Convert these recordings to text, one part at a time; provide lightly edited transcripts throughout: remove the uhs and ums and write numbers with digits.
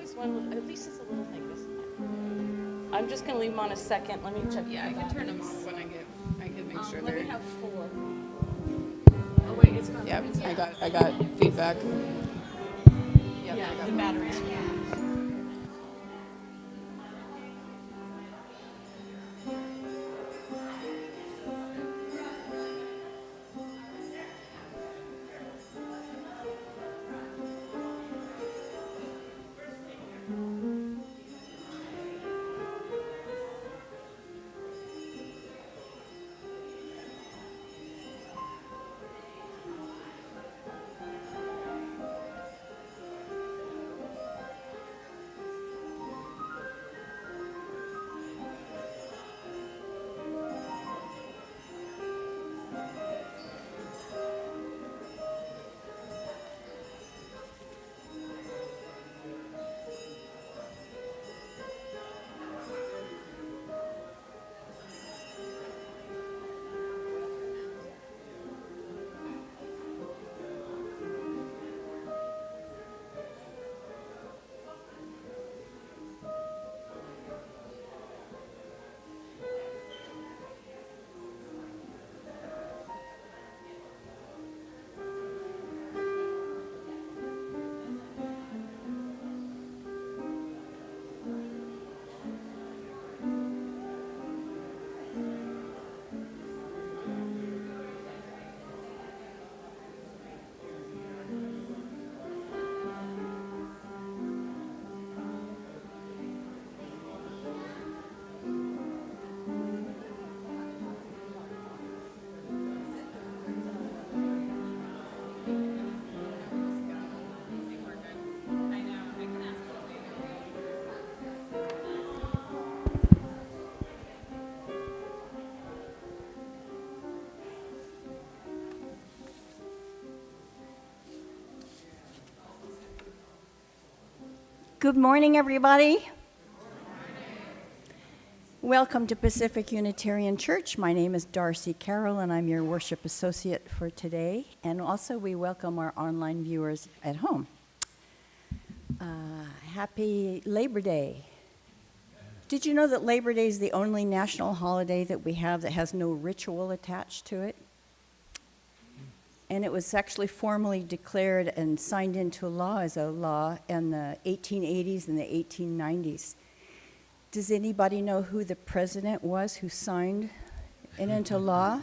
This one, at least it's a little thing. I'm just gonna leave them on a second. Let me check. Yeah, I can turn them off when I can make sure Let they're. me have 4. Oh wait, it's not. Yeah, I got feedback. Yeah, the batteries. Good morning, everybody. Welcome to Pacific Unitarian Church. My name is Darcy Carroll, and I'm your worship associate for today. And also, we welcome our online viewers at home. Happy Labor Day. Did you know that Labor Day is the only national holiday that we have that has no ritual attached to it? And it was actually formally declared and signed into law as a law in the 1880s and the 1890s. Does anybody know who the president was who signed it into law?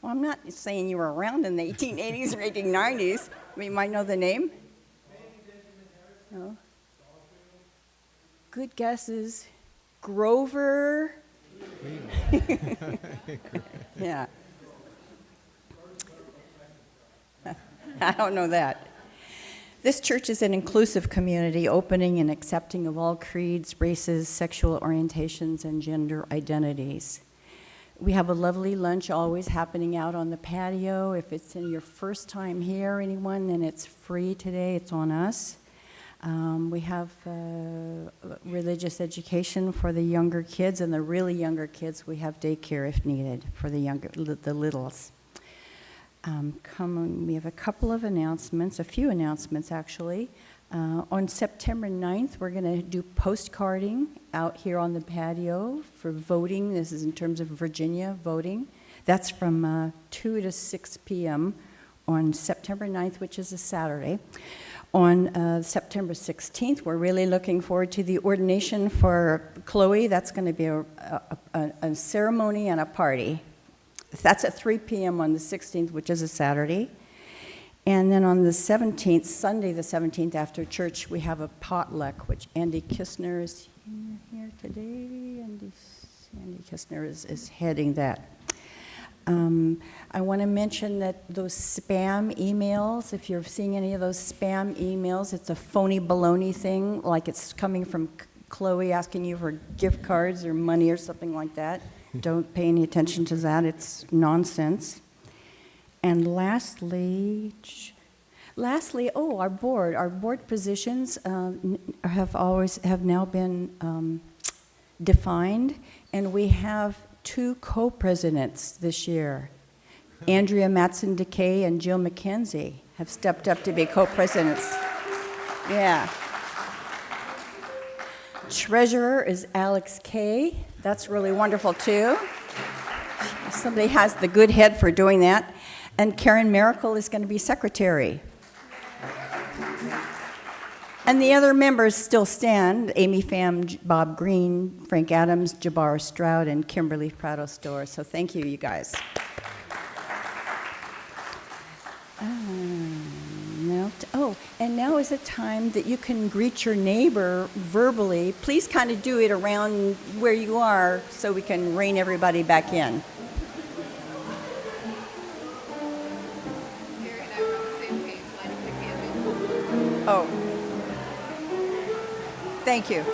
Well, I'm not saying you were around in the 1880s or 1890s. You might know the name. No. Good guesses. Grover. Yeah. I don't know that. This church is an inclusive community, opening and accepting of all creeds, races, sexual orientations, and gender identities. We have a lovely lunch always happening out on the patio. If it's your first time here, anyone, then it's free today. It's on us. We have religious education for the younger kids, and the really younger kids, we have daycare if needed for the littles. We have a couple of announcements, a few announcements actually. On September 9th, we're going to do postcarding out here on the patio for voting. This is in terms of Virginia voting. That's from 2 to 6 p.m. on September 9th, which is a Saturday. On September 16th, we're really looking forward to the ordination for Chloe. That's going to be a ceremony and a party. That's at 3 p.m. on the 16th, which is a Saturday. And then on the 17th, Sunday the 17th, after church, we have a potluck, which Andy Kistner is here today. Andy Kistner is heading that. I want to mention that those spam emails, if you're seeing any of those spam emails, it's a phony baloney thing, like it's coming from Chloe asking you for gift cards or money or something like that. Don't pay any attention to that. It's nonsense. And lastly, our board positions have now been defined, and we have 2 co-presidents this year. Andrea Matson-DeKay and Jill McKenzie have stepped up to be co-presidents. Yeah. Treasurer is Alex Kay. That's really wonderful, too. Somebody has the good head for doing that. And Karen Miracle is going to be secretary. And the other members still stand: Amy Pham, Bob Green, Frank Adams, Jabbar Stroud, and Kimberly Prado Store. So thank you, you guys. And now is a time that you can greet your neighbor verbally. Please kind of do it around where you are so we can rein everybody back in. Gary and I were on the same page, lighting the candle. Oh. Thank you.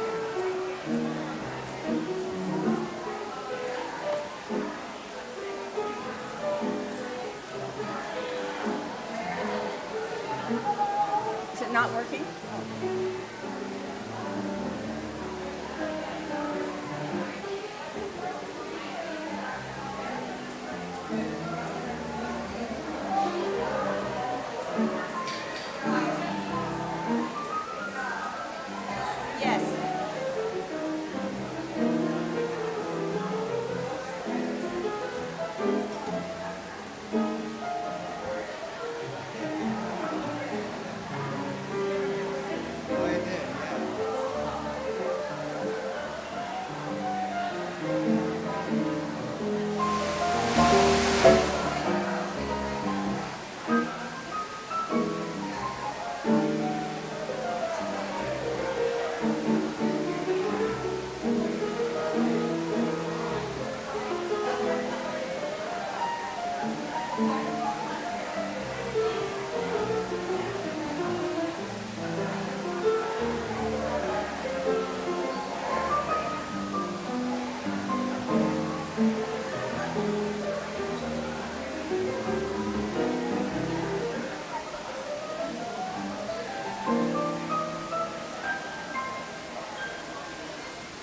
Is it not working? Yes.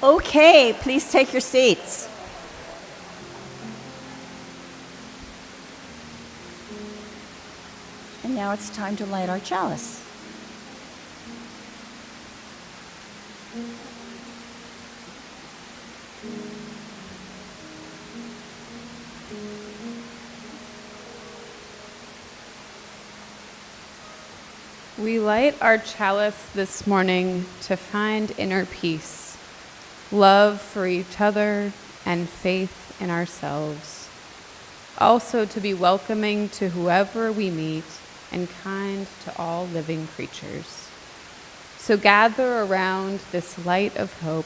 Okay, please take your seats. And now it's time to light our chalice. We light our chalice this morning to find inner peace, love for each other, and faith in ourselves. Also to be welcoming to whoever we meet and kind to all living creatures. So gather around this light of hope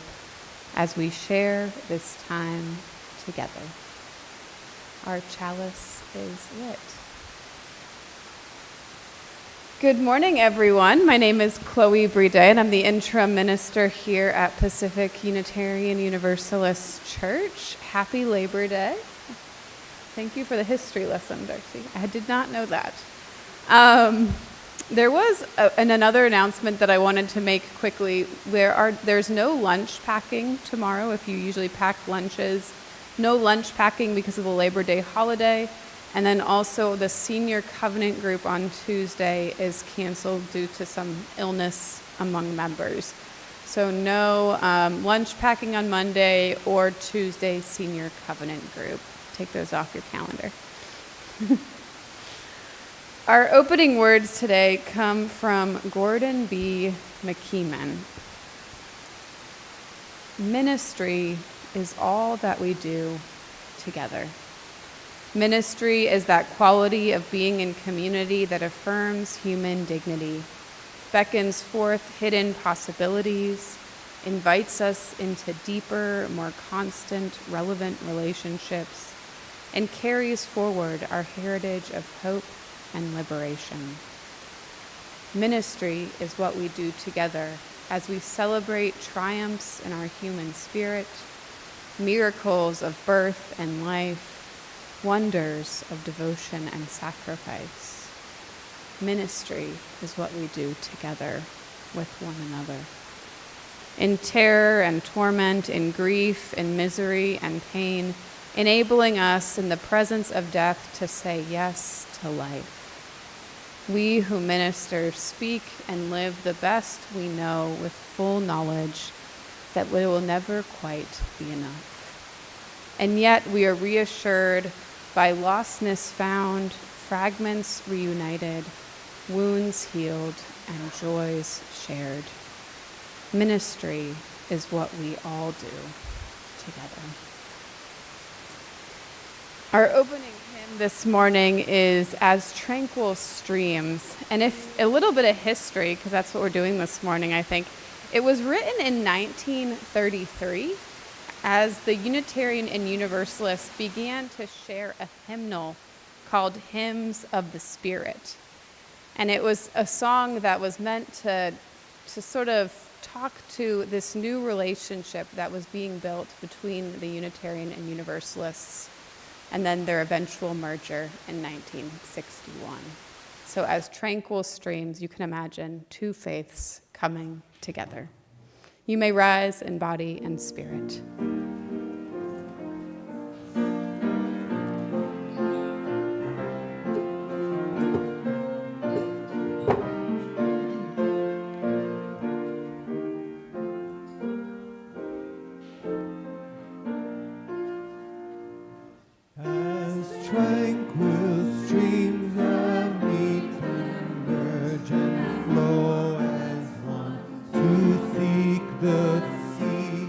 as we share this time together. Our chalice is lit. Good morning, everyone. My name is Chloe Briede, and I'm the interim minister here at Pacific Unitarian Universalist Church. Happy Labor Day. Thank you for the history lesson, Darcy. I did not know that. There was another announcement that I wanted to make quickly. There's no lunch packing tomorrow if you usually pack lunches. No lunch packing because of the Labor Day holiday. And then also the senior covenant group on Tuesday is canceled due to some illness among members. So no lunch packing on Monday or Tuesday senior covenant group. Take those off your calendar. Our opening words today come from Gordon B. McKeeman. Ministry is all that we do together. Ministry is that quality of being in community that affirms human dignity, beckons forth hidden possibilities, invites us into deeper, more constant, relevant relationships, and carries forward our heritage of hope and liberation. Ministry is what we do together as we celebrate triumphs in our human spirit, miracles of birth and life, wonders of devotion and sacrifice. Ministry is what we do together with one another. In terror and torment, in grief, in misery and pain, enabling us in the presence of death to say yes to life. We who minister speak and live the best we know with full knowledge that we will never quite be enough. And yet we are reassured by lostness found, fragments reunited, wounds healed, and joys shared. Ministry is what we all do together. Our opening hymn this morning is As Tranquil Streams. And if a little bit of history, because that's what we're doing this morning, I think. It was written in 1933 as the Unitarian and Universalists began to share a hymnal called Hymns of the Spirit. And it was a song that was meant to sort of talk to this new relationship that was being built between the Unitarian and Universalists, and then their eventual merger in 1961. So as tranquil streams, you can imagine two faiths coming together. You may rise in body and spirit. Tranquil streams of meek converge and flow as one to seek the sea.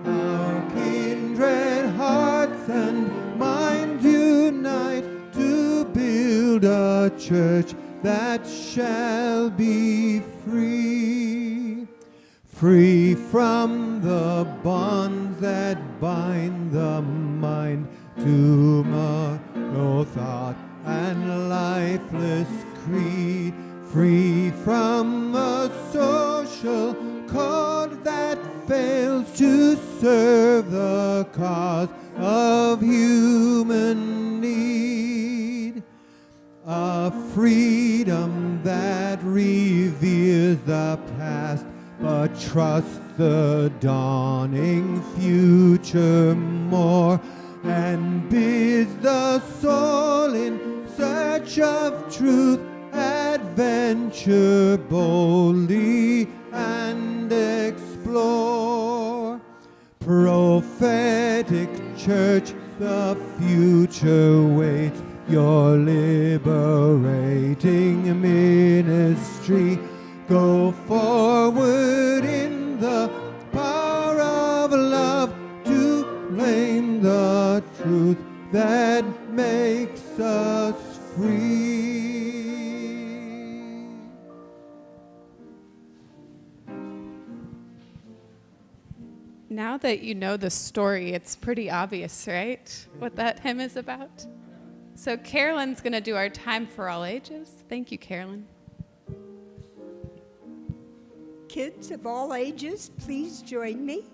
Our kindred hearts and minds unite to build a church that shall be free. Free from the bonds that bind the mind to no thought and lifeless creed, free from a social code that fails to serve the cause of human need, a freedom that reveres the past but trusts the dawning future more, and bids the soul in search of truth adventure boldly and explore. Prophetic church, the future waits your liberating ministry. Go forward in the power of love to claim the truth that makes us free. Now that you know the story, it's pretty obvious, right? What that hymn is about. So Carolyn's going to do our Time for All Ages. Thank you, Carolyn. Kids of all ages, please join me.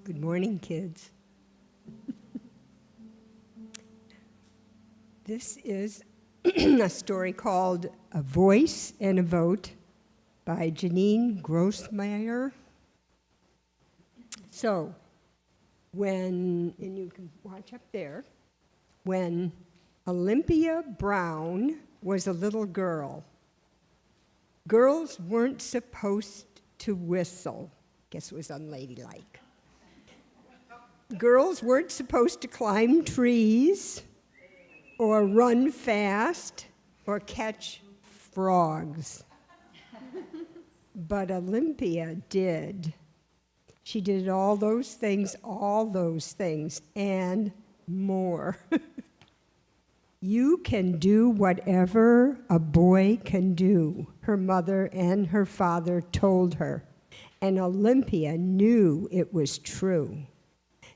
Good morning, kids. This is a story called A Voice and a Vote by Janine Grossmeyer. So, and you can watch up there, when Olympia Brown was a little girl, girls weren't supposed to whistle. Guess it was unladylike. Girls weren't supposed to climb trees or run fast or catch frogs. But Olympia did. She did all those things, and more. You can do whatever a boy can do, her mother and her father told her. And Olympia knew it was true.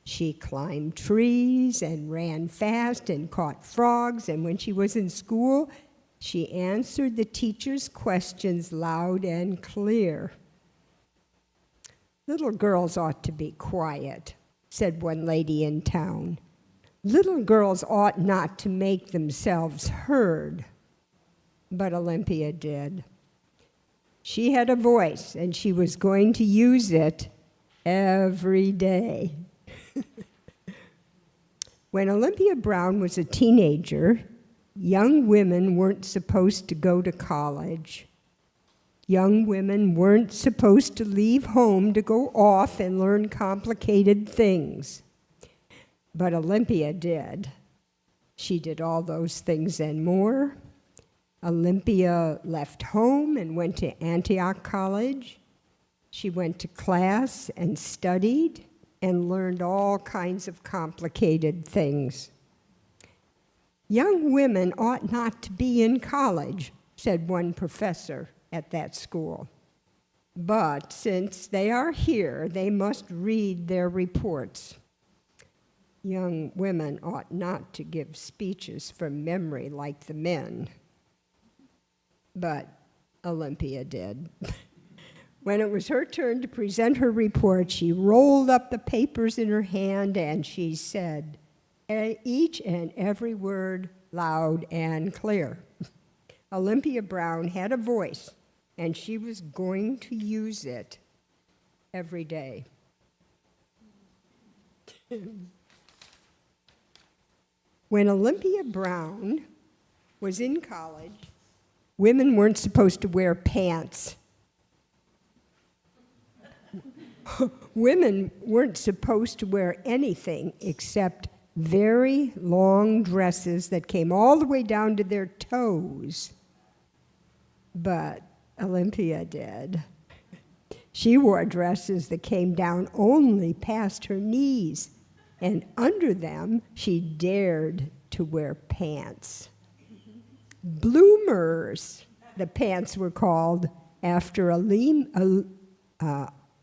She climbed trees and ran fast and caught frogs, and when she was in school, she answered the teacher's questions loud and clear. Little girls ought to be quiet, said one lady in town. Little girls ought not to make themselves heard. but Olympia did. She had a voice, and she was going to use it every day. When Olympia Brown was a teenager, young women weren't supposed to go to college. Young women weren't supposed to leave home to go off and learn complicated things. But Olympia did. She did all those things and more. Olympia left home and went to Antioch College. She went to class and studied and learned all kinds of complicated things. Young women ought not to be in college, said one professor at that school. But since they are here, they must read their reports. Young women ought not to give speeches from memory like the men. But Olympia did. When it was her turn to present her report, she rolled up the papers in her hand and she said, each and every word loud and clear. Olympia Brown had a voice, and she was going to use it every day. When Olympia Brown was in college, women weren't supposed to wear pants. Women weren't supposed to wear anything except very long dresses that came all the way down to their toes. But Olympia did. She wore dresses that came down only past her knees, and under them she dared to wear pants. Bloomers, the pants were called after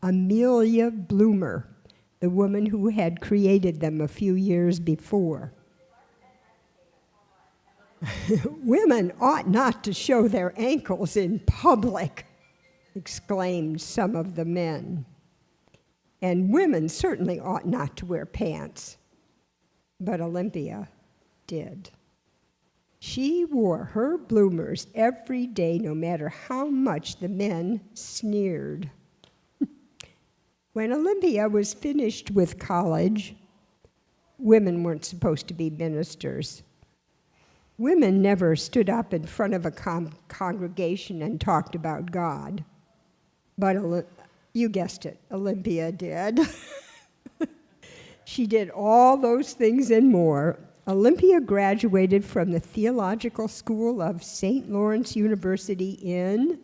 Amelia Bloomer, the woman who had created them a few years before. Women ought not to show their ankles in public, exclaimed some of the men. And women certainly ought not to wear pants. But Olympia did. She wore her bloomers every day, no matter how much the men sneered. When Olympia was finished with college, women weren't supposed to be ministers. Women never stood up in front of a congregation and talked about God. But you guessed it, Olympia did. She did all those things and more. Olympia graduated from the Theological School of St. Lawrence University in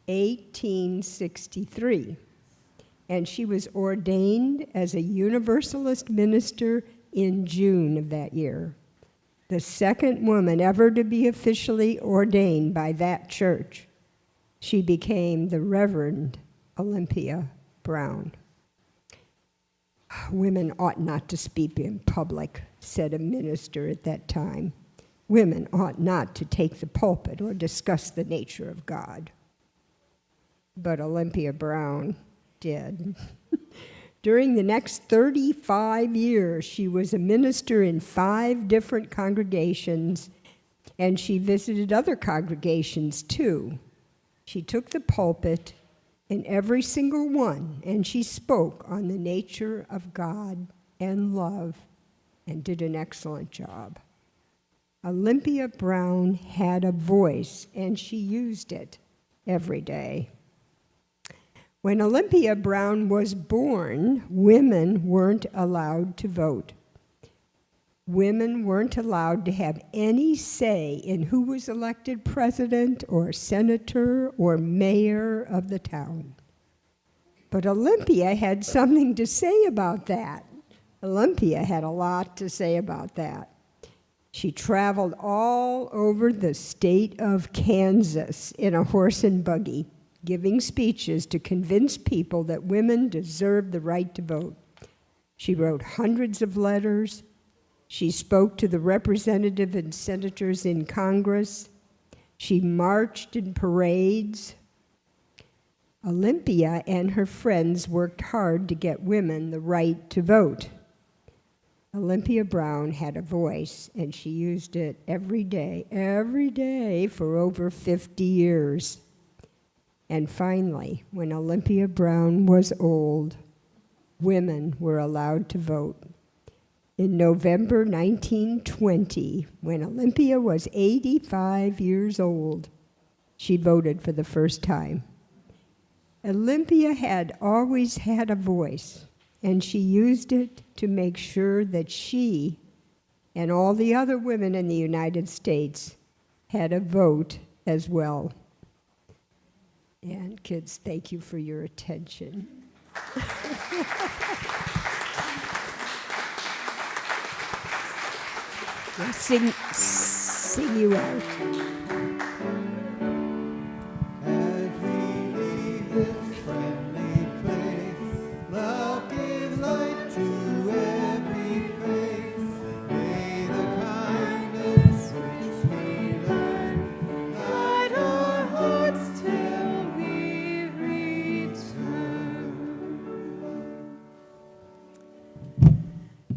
1863. And she was ordained as a Universalist minister in June of that year, the second woman ever to be officially ordained by that church. She became the Reverend Olympia Brown. Women ought not to speak in public, said a minister at that time. Women ought not to take the pulpit or discuss the nature of God. But Olympia Brown did. During the next 35 years, she was a minister in 5 different congregations, and she visited other congregations too. She took the pulpit in every single one, and she spoke on the nature of God and love, and did an excellent job. Olympia Brown had a voice, and she used it every day. When Olympia Brown was born, women weren't allowed to vote. Women weren't allowed to have any say in who was elected president or senator or mayor of the town. But Olympia had something to say about that. Olympia had a lot to say about that. She traveled all over the state of Kansas in a horse and buggy, giving speeches to convince people that women deserved the right to vote. She wrote hundreds of letters. She spoke to the representatives and senators in Congress. She marched in parades. Olympia and her friends worked hard to get women the right to vote. Olympia Brown had a voice, and she used it every day for over 50 years. And finally, when Olympia Brown was old, women were allowed to vote. In November 1920, when Olympia was 85 years old, she voted for the first time. Olympia had always had a voice, and she used it to make sure that she and all the other women in the United States had a vote as well. And kids, thank you for your attention. Now sing you out. As we leave this friendly place, love gives light to every face. May the kindness which we learn guide our hearts till we return.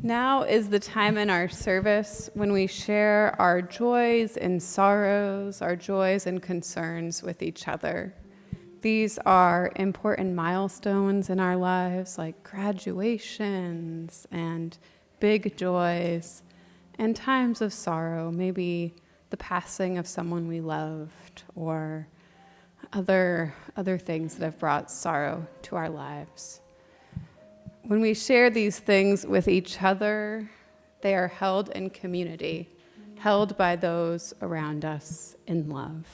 Now is the time in our service when we share our joys and sorrows, our joys and concerns with each other. These are important milestones in our lives, like graduations and big joys, and times of sorrow, maybe the passing of someone we loved, or other things that have brought sorrow to our lives. When we share these things with each other, they are held in community, held by those around us in love.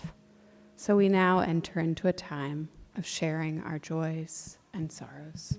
So we now enter into a time of sharing our joys and sorrows.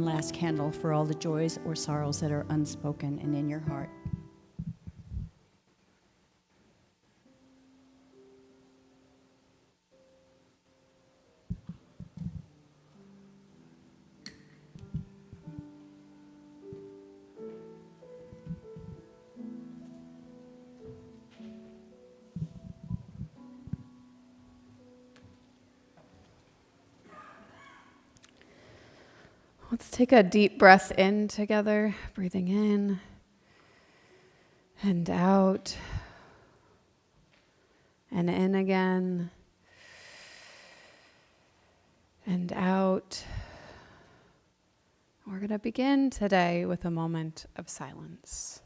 last candle for all the joys or sorrows that are unspoken and in your heart. Let's take a deep breath in together, breathing in and out and in again and out. We're going to begin today with a moment of silence.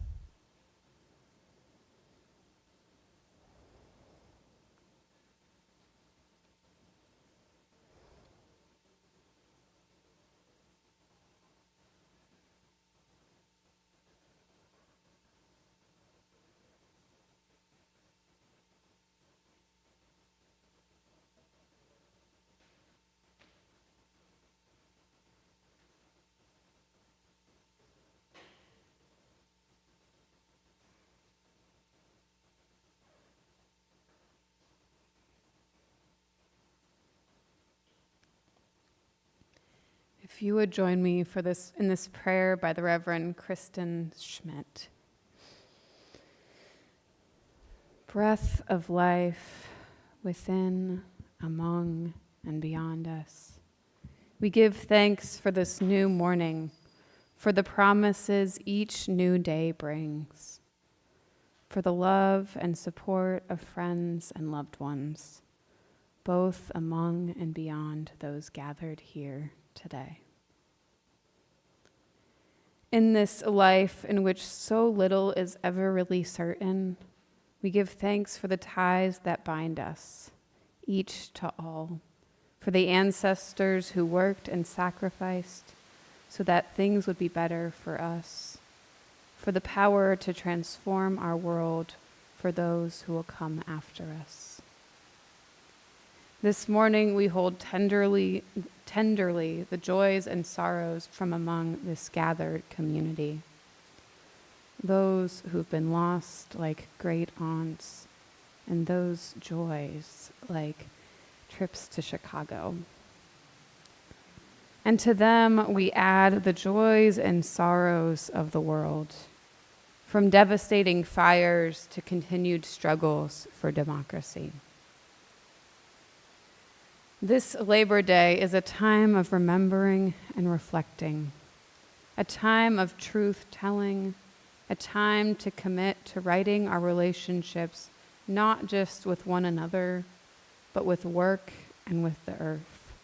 If you would join me for this in this prayer by the Reverend Kristen Schmidt. Breath of life within, among, and beyond us. We give thanks for this new morning, for the promises each new day brings, for the love and support of friends and loved ones, both among and beyond those gathered here today. In this life in which so little is ever really certain, we give thanks for the ties that bind us, each to all, for the ancestors who worked and sacrificed so that things would be better for us, for the power to transform our world for those who will come after us. This morning we hold tenderly the joys and sorrows from among this gathered community. Those who've been lost like great aunts, and those joys like trips to Chicago. And to them we add the joys and sorrows of the world, from devastating fires to continued struggles for democracy. This Labor Day is a time of remembering and reflecting, a time of truth-telling, a time to commit to righting our relationships, not just with one another, but with work and with the earth.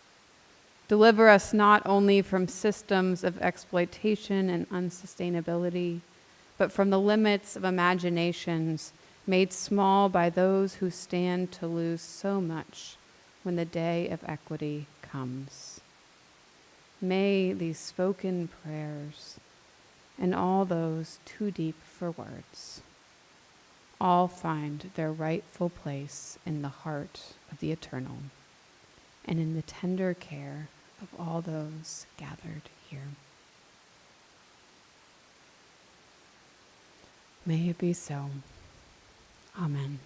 Deliver us not only from systems of exploitation and unsustainability, but from the limits of imaginations made small by those who stand to lose so much when the day of equity comes. May these spoken prayers and all those too deep for words all find their rightful place in the heart of the eternal and in the tender care of all those gathered here. May it be so. Amen.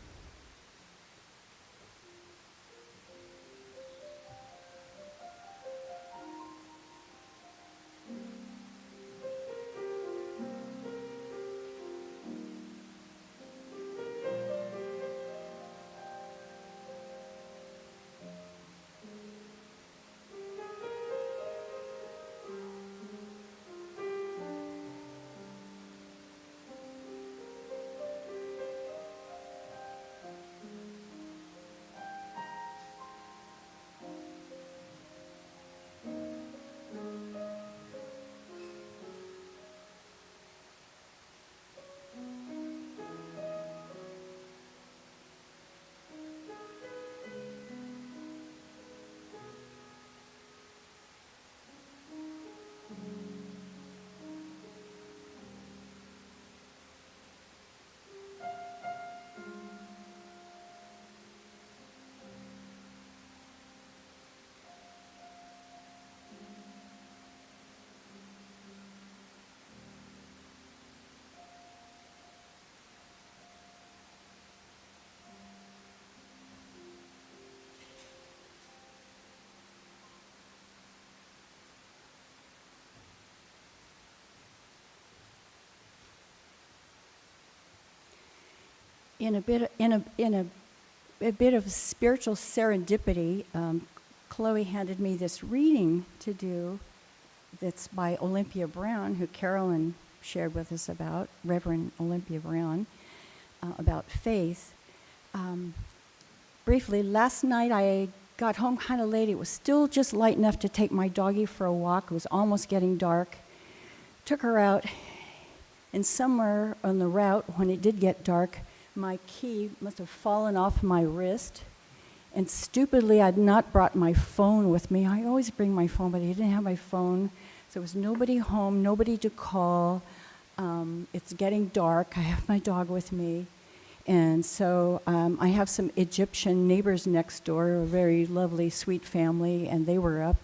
in a bit of spiritual serendipity, Chloe handed me this reading to do that's by Olympia Brown, who Carolyn shared with us about, Reverend Olympia Brown, about faith. Briefly, last night I got home kind of late. It was still just light enough to take my doggie for a walk. It was almost getting dark. Took her out, and somewhere on the route, when it did get dark, my key must have fallen off my wrist. And stupidly, I'd not brought my phone with me. I always bring my phone, but I didn't have my phone. So there was nobody home, nobody to call. It's getting dark. I have my dog with me. And so I have some Egyptian neighbors next door, a very lovely, sweet family, and they were up.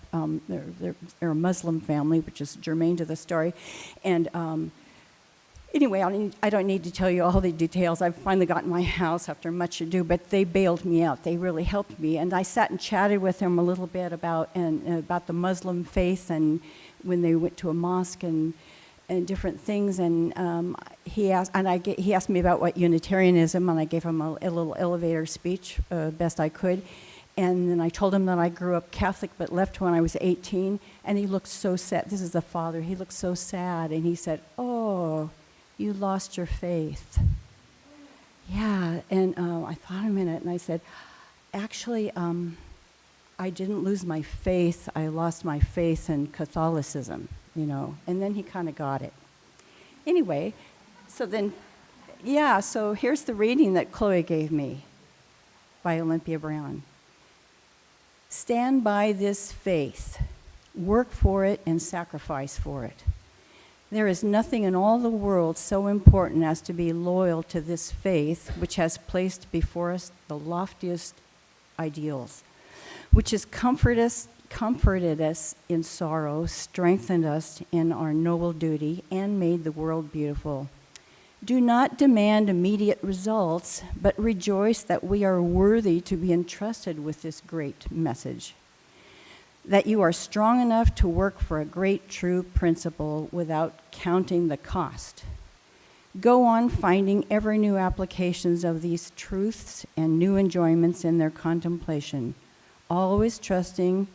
They're a Muslim family, which is germane to the story. And anyway, I don't need to tell you all the details. I've finally gotten my house after much ado, but they bailed me out. They really helped me. And I sat and chatted with them a little bit about the Muslim faith and when they went to a mosque and different things. And he asked me about what Unitarianism, and I gave him a little elevator speech, best I could. And then I told him that I grew up Catholic but left when I was 18, and he looked so sad. This is the father. He looked so sad, and he said, "Oh, you lost your faith." Yeah, and I thought a minute, and I said, "Actually, I didn't lose my faith. I lost my faith in Catholicism, you know." And then he kind of got it. Anyway, so here's the reading that Chloe gave me by Olympia Brown. Stand by this faith, work for it, and sacrifice for it. There is nothing in all the world so important as to be loyal to this faith, which has placed before us the loftiest ideals, which has comforted us in sorrow, strengthened us in our noble duty, and made the world beautiful. Do not demand immediate results, but rejoice that we are worthy to be entrusted with this great message, that you are strong enough to work for a great true principle without counting the cost. Go on finding ever new applications of these truths and new enjoyments in their contemplation, always trusting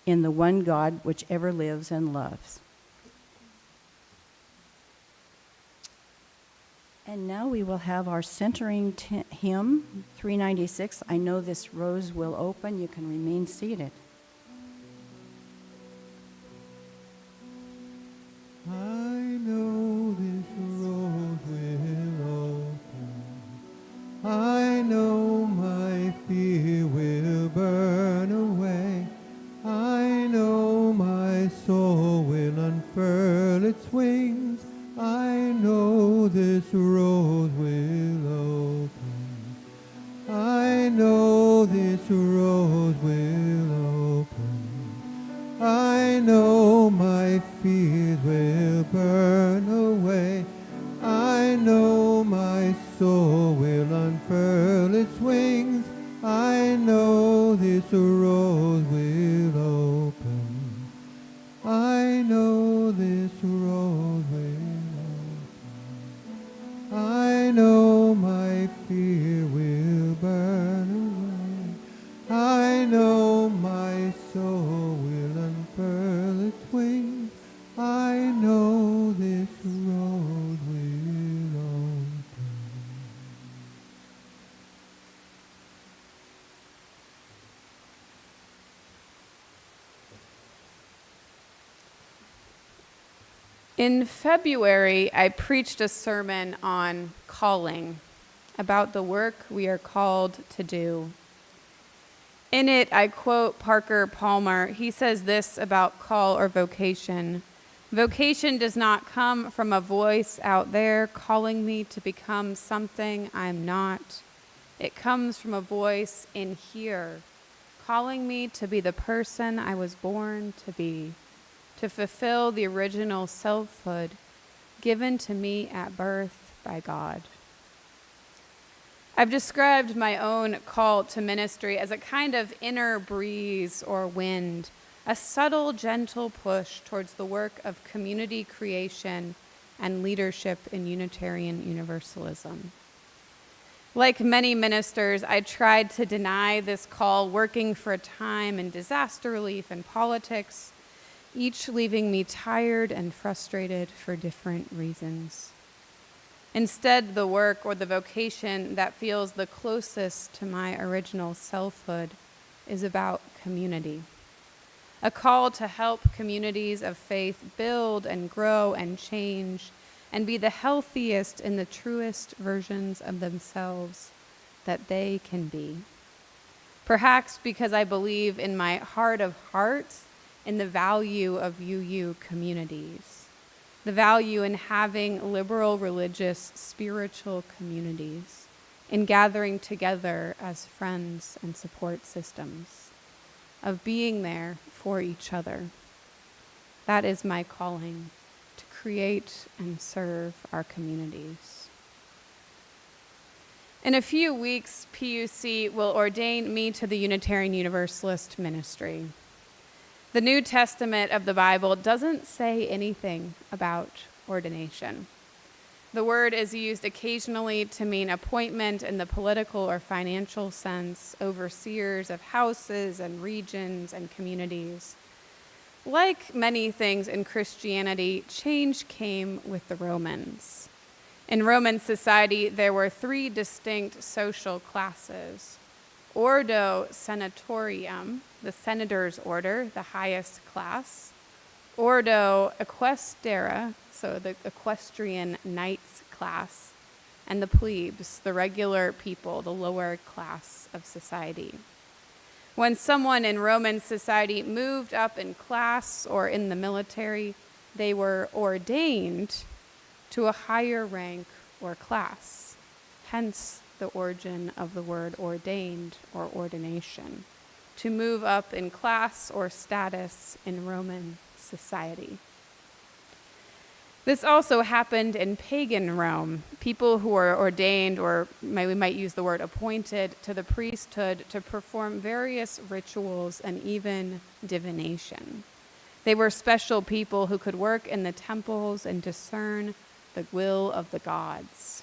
in the one God which ever lives and loves. And now we will have our centering hymn, 396. I know this rose will open. You can remain seated. I know this road will open. I know my fear will burn away. I know my soul will unfurl its wings. I know this road will open. I know this road will open. I know my fears will burn away. I know my soul will unfurl its wings. I know this road will open. I know this road will open. I know my fear will burn away. I know my soul will unfurl its wings. I know this road will open. In February, I preached a sermon on calling, about the work we are called to do. In it, I quote Parker Palmer. He says this about call or vocation. Vocation does not come from a voice out there calling me to become something I'm not. It comes from a voice in here, calling me to be the person I was born to be, to fulfill the original selfhood given to me at birth by God. I've described my own call to ministry as a kind of inner breeze or wind, a subtle, gentle push towards the work of community creation and leadership in Unitarian Universalism. Like many ministers, I tried to deny this call, working for a time in disaster relief and politics, each leaving me tired and frustrated for different reasons. Instead, the work or the vocation that feels the closest to my original selfhood is about community. A call to help communities of faith build and grow and change and be the healthiest and the truest versions of themselves that they can be. Perhaps because I believe in my heart of hearts in the value of UU communities, the value in having liberal, religious, spiritual communities, in gathering together as friends and support systems, of being there for each other. That is my calling, to create and serve our communities. In a few weeks, PUC will ordain me to the Unitarian Universalist ministry. The New Testament of the Bible doesn't say anything about ordination. The word is used occasionally to mean appointment in the political or financial sense, overseers of houses and regions and communities. Like many things in Christianity, change came with the Romans. In Roman society, there were three distinct social classes. Ordo senatorium, the senator's order, the highest class. Ordo equestera, so the equestrian knights class. And the plebes, the regular people, the lower class of society. When someone in Roman society moved up in class or in the military, they were ordained to a higher rank or class, hence the origin of the word ordained or ordination, to move up in class or status in Roman society. This also happened in pagan Rome. People who were ordained, or we might use the word appointed, to the priesthood to perform various rituals and even divination. They were special people who could work in the temples and discern the will of the gods.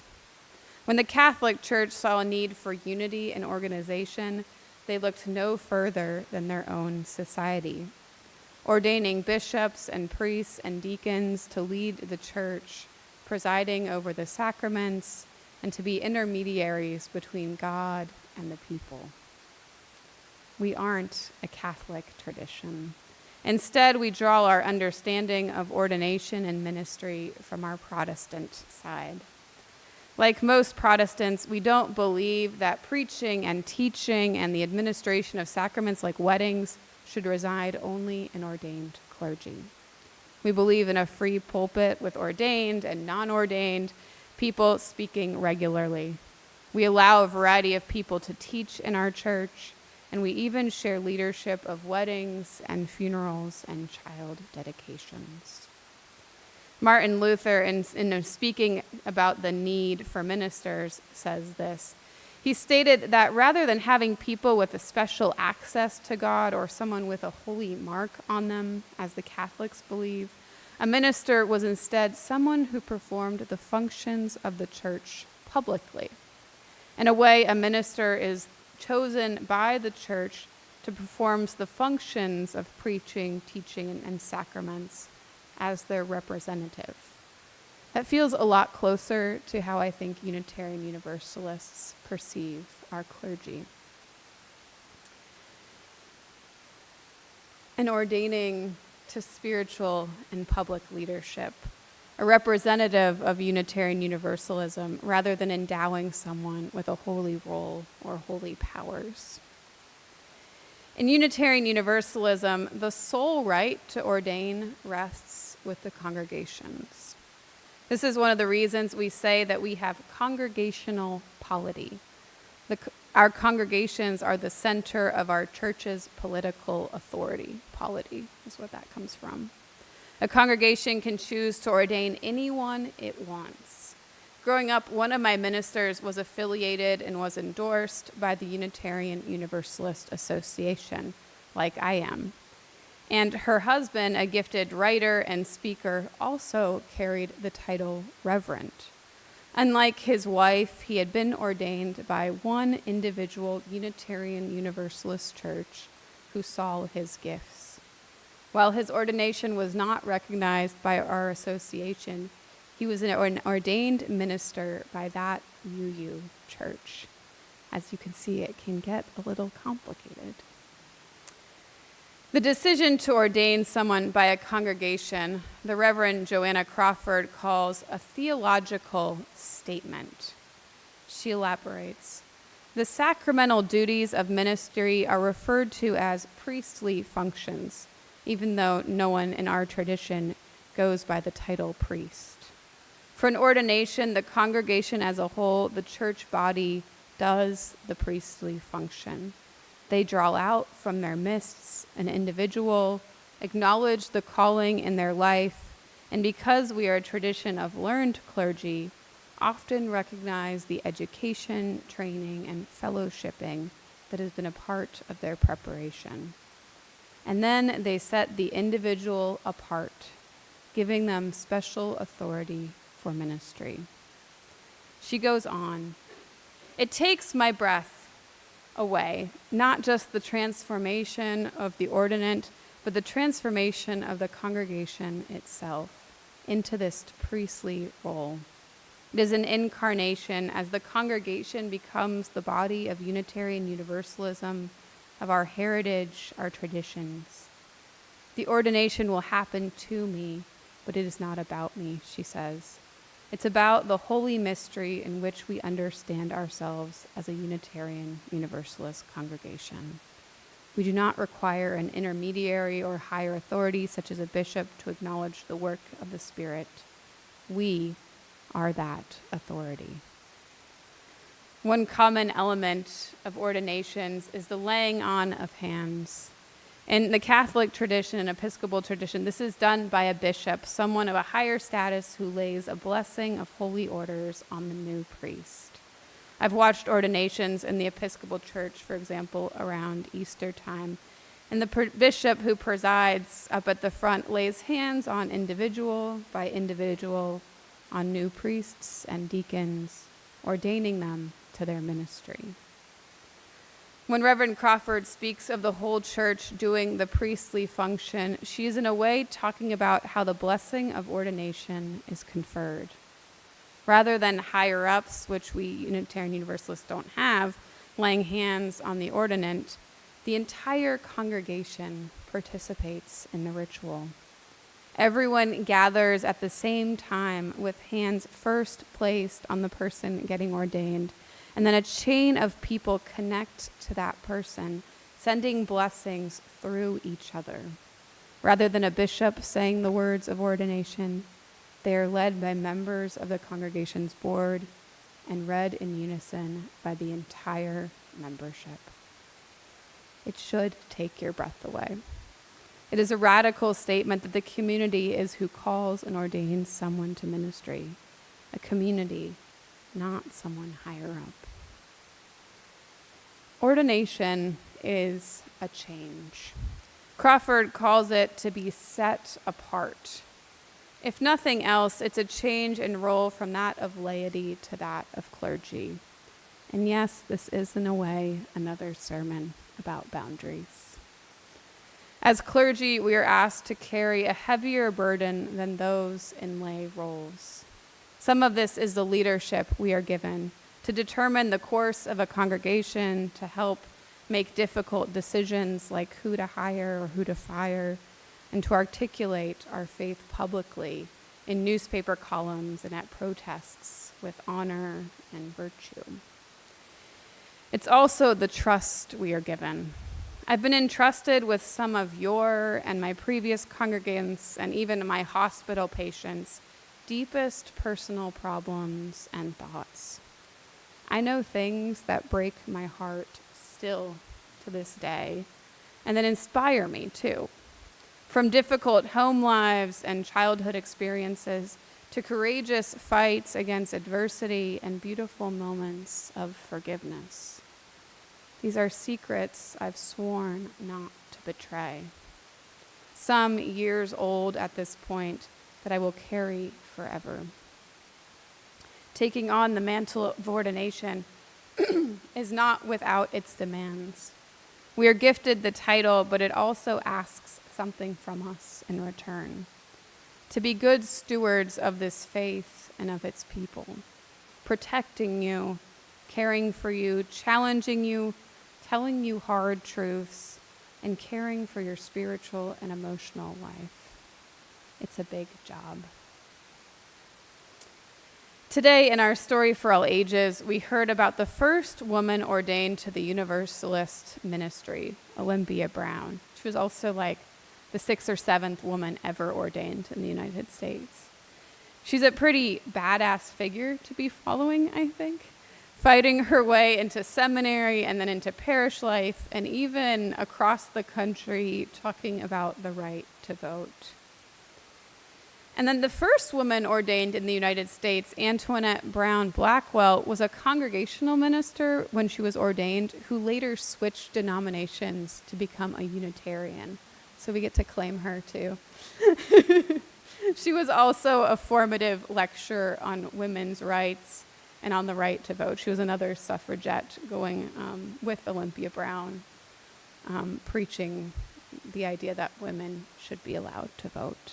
When the Catholic Church saw a need for unity and organization, they looked no further than their own society, ordaining bishops and priests and deacons to lead the church, presiding over the sacraments, and to be intermediaries between God and the people. We aren't a Catholic tradition. Instead, we draw our understanding of ordination and ministry from our Protestant side. Like most Protestants, we don't believe that preaching and teaching and the administration of sacraments like weddings should reside only in ordained clergy. We believe in a free pulpit with ordained and non-ordained people speaking regularly. We allow a variety of people to teach in our church, and we even share leadership of weddings and funerals and child dedications. Martin Luther, in speaking about the need for ministers, says this. He stated that rather than having people with a special access to God or someone with a holy mark on them, as the Catholics believe, a minister was instead someone who performed the functions of the church publicly. In a way, a minister is chosen by the church to perform the functions of preaching, teaching, and sacraments as their representative. That feels a lot closer to how I think Unitarian Universalists perceive our clergy. And ordaining to spiritual and public leadership, a representative of Unitarian Universalism, rather than endowing someone with a holy role or holy powers. In Unitarian Universalism, the sole right to ordain rests with the congregations. This is one of the reasons we say that we have congregational polity. Our congregations are the center of our church's political authority. Polity is what that comes from. A congregation can choose to ordain anyone it wants. Growing up, one of my ministers was affiliated and was endorsed by the Unitarian Universalist Association, like I am. And her husband, a gifted writer and speaker, also carried the title Reverend. Unlike his wife, he had been ordained by one individual Unitarian Universalist church who saw his gifts. While his ordination was not recognized by our association, he was an ordained minister by that UU church. As you can see, it can get a little complicated. The decision to ordain someone by a congregation, the Reverend Joanna Crawford calls a theological statement. She elaborates, "The sacramental duties of ministry are referred to as priestly functions, even though no one in our tradition goes by the title priest. For an ordination, the congregation as a whole, the church body, does the priestly function. They draw out from their midst an individual, acknowledge the calling in their life, and because we are a tradition of learned clergy, often recognize the education, training, and fellowshipping that has been a part of their preparation. And then they set the individual apart, giving them special authority for ministry." She goes on, "It takes my breath away, not just the transformation of the ordinant, but the transformation of the congregation itself into this priestly role. It is an incarnation as the congregation becomes the body of Unitarian Universalism, of our heritage, our traditions. The ordination will happen to me, but it is not about me," she says. "It's about the holy mystery in which we understand ourselves as a Unitarian Universalist congregation. We do not require an intermediary or higher authority, such as a bishop, to acknowledge the work of the Spirit. We are that authority." One common element of ordinations is the laying on of hands. In the Catholic tradition and Episcopal tradition, this is done by a bishop, someone of a higher status who lays a blessing of holy orders on the new priest. I've watched ordinations in the Episcopal Church, for example, around Easter time, and the bishop who presides up at the front lays hands on individual by individual on new priests and deacons, ordaining them to their ministry. When Reverend Crawford speaks of the whole church doing the priestly function, she is in a way talking about how the blessing of ordination is conferred. Rather than higher-ups, which we Unitarian Universalists don't have, laying hands on the ordinant, the entire congregation participates in the ritual. Everyone gathers at the same time with hands first placed on the person getting ordained, and then a chain of people connect to that person, sending blessings through each other. Rather than a bishop saying the words of ordination, they are led by members of the congregation's board and read in unison by the entire membership. It should take your breath away. It is a radical statement that the community is who calls and ordains someone to ministry. A community, not someone higher up. Ordination is a change. Crawford calls it to be set apart. If nothing else, it's a change in role from that of laity to that of clergy. And yes, this is in a way another sermon about boundaries. As clergy, we are asked to carry a heavier burden than those in lay roles. Some of this is the leadership we are given to determine the course of a congregation, to help make difficult decisions like who to hire or who to fire, and to articulate our faith publicly in newspaper columns and at protests with honor and virtue. It's also the trust we are given. I've been entrusted with some of your and my previous congregants and even my hospital patients' deepest personal problems and thoughts. I know things that break my heart still to this day, and that inspire me too. From difficult home lives and childhood experiences to courageous fights against adversity and beautiful moments of forgiveness. These are secrets I've sworn not to betray. Some years old at this point that I will carry forever. taking on the mantle of ordination is not without its demands. We are gifted the title, but it also asks something from us in return. To be good stewards of this faith and of its people, protecting you, caring for you, challenging you, telling you hard truths, and caring for your spiritual and emotional life. It's a big job. Today, in our Story for All Ages, we heard about the first woman ordained to the Universalist ministry, Olympia Brown. She was also like the 6th or 7th woman ever ordained in the United States. She's a pretty badass figure to be following, I think, fighting her way into seminary and then into parish life and even across the country talking about the right to vote. And then the first woman ordained in the United States, Antoinette Brown Blackwell, was a congregational minister when she was ordained who later switched denominations to become a Unitarian. So we get to claim her too. She was also a formative lecturer on women's rights and on the right to vote. She was another suffragette going with Olympia Brown, preaching the idea that women should be allowed to vote.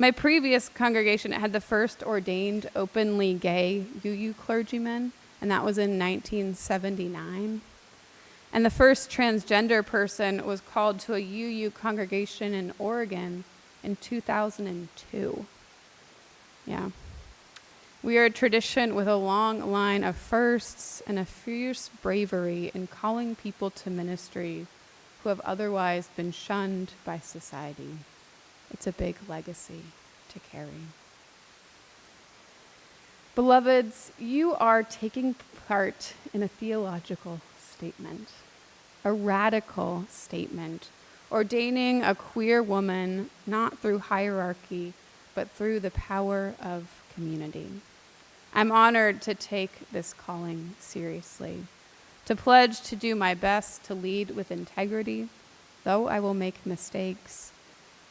My previous congregation had the first ordained openly gay UU clergyman, and that was in 1979. And the first transgender person was called to a UU congregation in Oregon in 2002. Yeah. We are a tradition with a long line of firsts and a fierce bravery in calling people to ministry who have otherwise been shunned by society. It's a big legacy to carry. Beloveds, you are taking part in a theological statement, a radical statement, ordaining a queer woman not through hierarchy, but through the power of community. I'm honored to take this calling seriously, to pledge to do my best to lead with integrity, though I will make mistakes,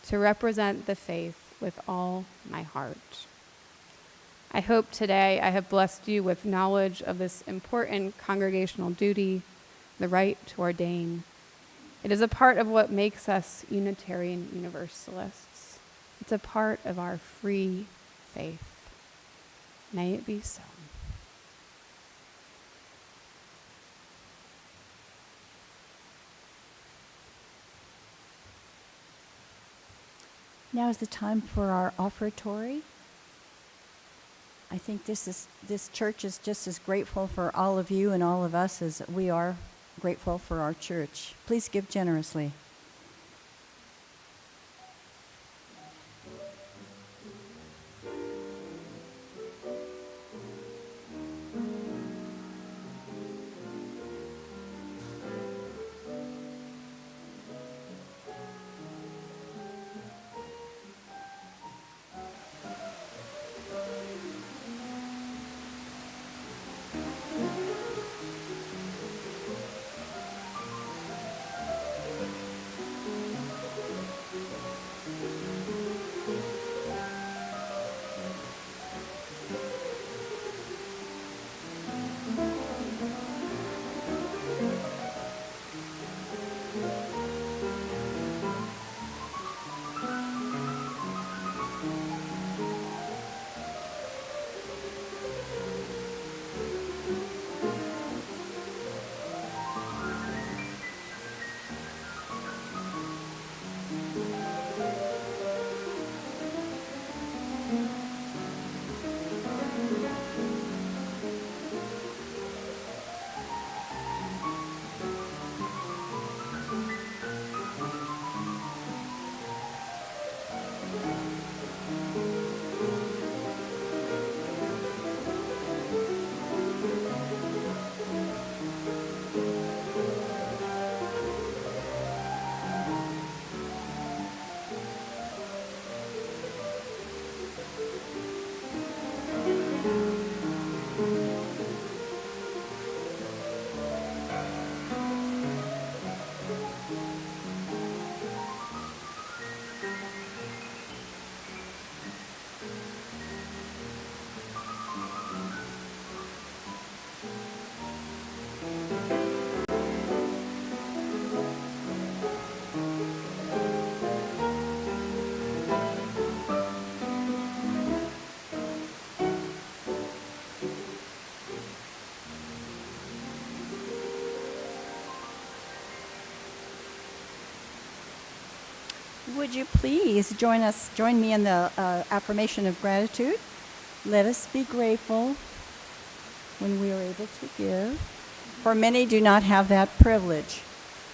to represent the faith with all my heart. I hope today I have blessed you with knowledge of this important congregational duty, the right to ordain. It is a part of what makes us Unitarian Universalists. It's a part of our free faith. May it be so. Now is the time for our offertory. I think this church is just as grateful for all of you and all of us as we are grateful for our church. Please give generously. Would you please join me in the affirmation of gratitude? Let us be grateful when we are able to give, for many do not have that privilege.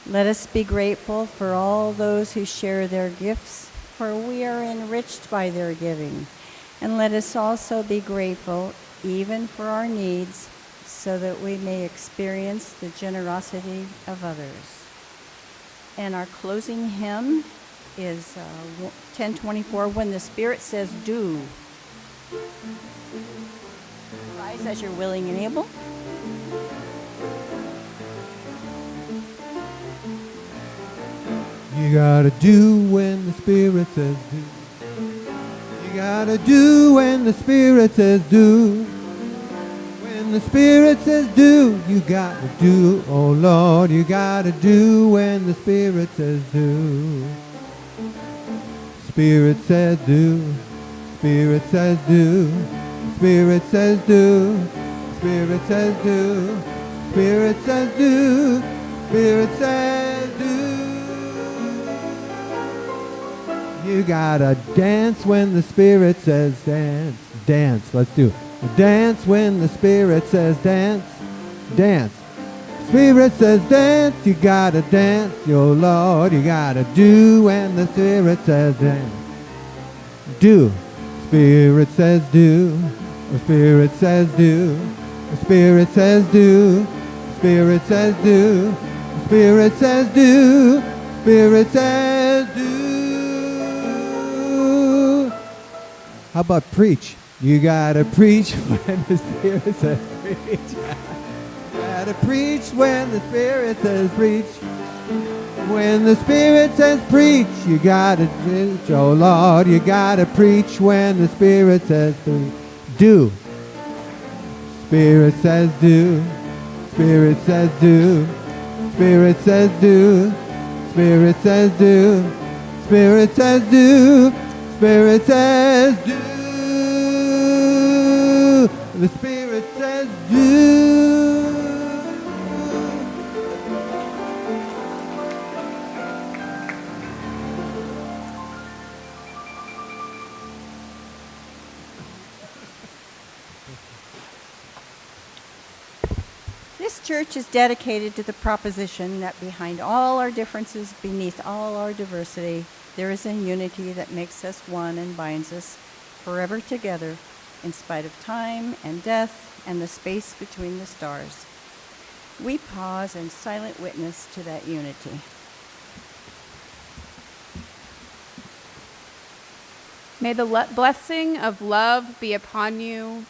Let us be grateful for all those who share their gifts, for we are enriched by their giving. And let us also be grateful even for our needs, so that we may experience the generosity of others. And our closing hymn is 1024, When the Spirit Says Do. Rise as you're willing and able. You gotta do when the Spirit says do. You gotta do when the Spirit says do. When the Spirit says do, you gotta do. Oh Lord, you gotta do when the Spirit says do. Spirit says do. Spirit says do. Spirit says do. Spirit says do. Spirit says do. Spirit says do. You gotta dance when the Spirit says dance. Dance, let's do it. Dance when the Spirit says dance. Dance. Spirit says dance, you gotta dance. Yo Lord, you gotta do when the Spirit says dance. Do. Spirit says do. The Spirit says do. The Spirit says do. Spirit says do. Spirit says do. Spirit says do. How about preach? You gotta preach when the Spirit says preach. You gotta preach when the Spirit says preach. When the Spirit says preach, you gotta preach. Oh Lord, you gotta preach when the Spirit says preach. Do. Spirit says do. Spirit says do. Spirit says do. Spirit says do. Spirit says do. Spirit says do. The Spirit says do. This church is dedicated to the proposition that behind all our differences, beneath all our diversity, there is a unity that makes us one and binds us forever together in spite of time and death and the space between the stars. We pause in silent witness to that unity. May the blessing of love be upon you.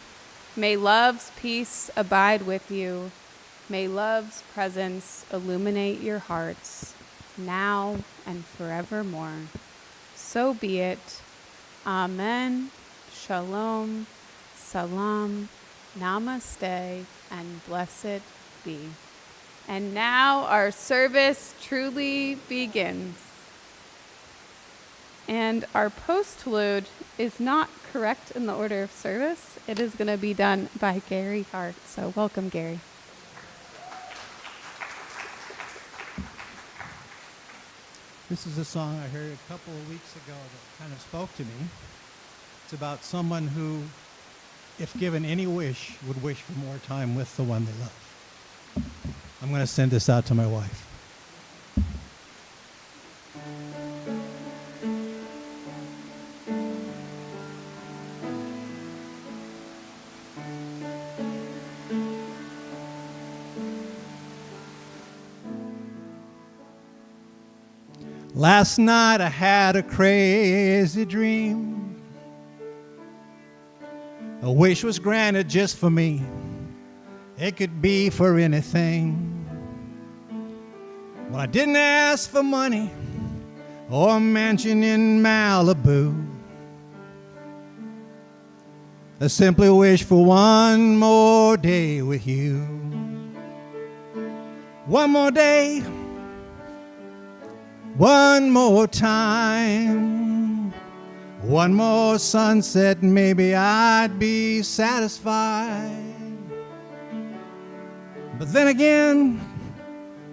May love's peace abide with you. May love's presence illuminate your hearts, now and forevermore. So be it. Amen. Shalom. Salam. Namaste. And blessed be. And now our service truly begins. And our postlude is not correct in the order of service. It is going to be done by Gary Hart. So welcome, Gary. This is a song I heard a couple of weeks ago that kind of spoke to me. It's about someone who, if given any wish, would wish for more time with the one they love. I'm going to send this out to my wife. Last night I had a crazy dream. A wish was granted just for me. It could be for anything. Well, I didn't ask for money or a mansion in Malibu. I simply wish for one more day with you. One more day. One more time, one more sunset, maybe I'd be satisfied. But then again,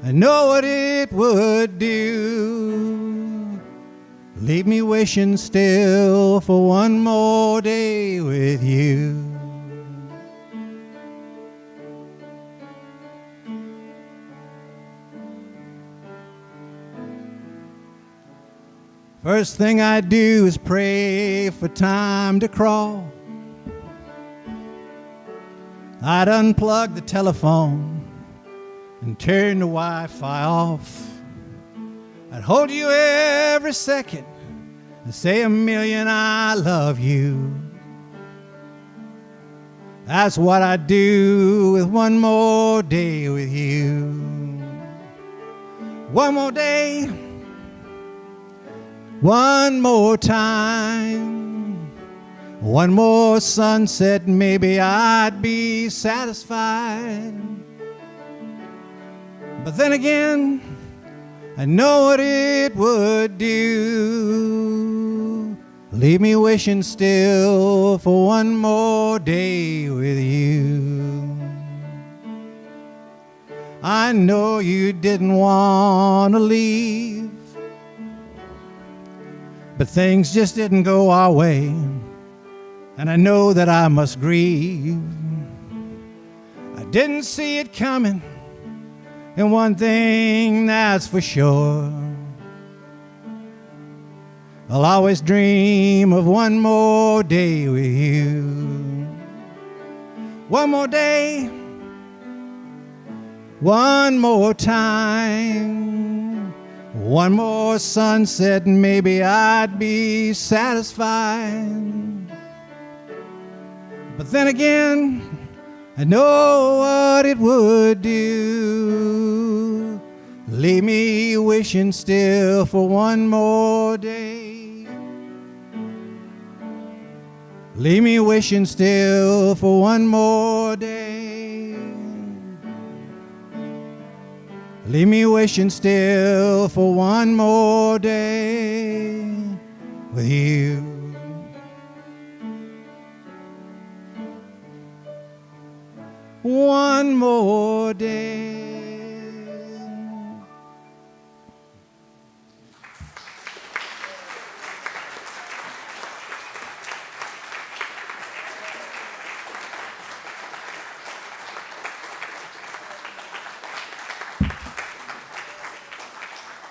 I know what it would do. Leave me wishing still for one more day with you. First thing I do is pray for time to crawl. I'd unplug the telephone and turn the Wi-Fi off. I'd hold you every second and say a million I love you. That's what I do with one more day with you. One more day, one more time, one more sunset, maybe I'd be satisfied. But then again, I know what it would do. Leave me wishing still for one more day with you. I know you didn't want to leave, but things just didn't go our way, and I know that I must grieve. I didn't see it coming, and one thing that's for sure, I'll always dream of one more day with you. One more day, one more time, one more sunset, maybe I'd be satisfied. But then again, I know what it would do. Leave me wishing still for one more day. Leave me wishing still for one more day. Leave me wishing still for one more day with you. One more day.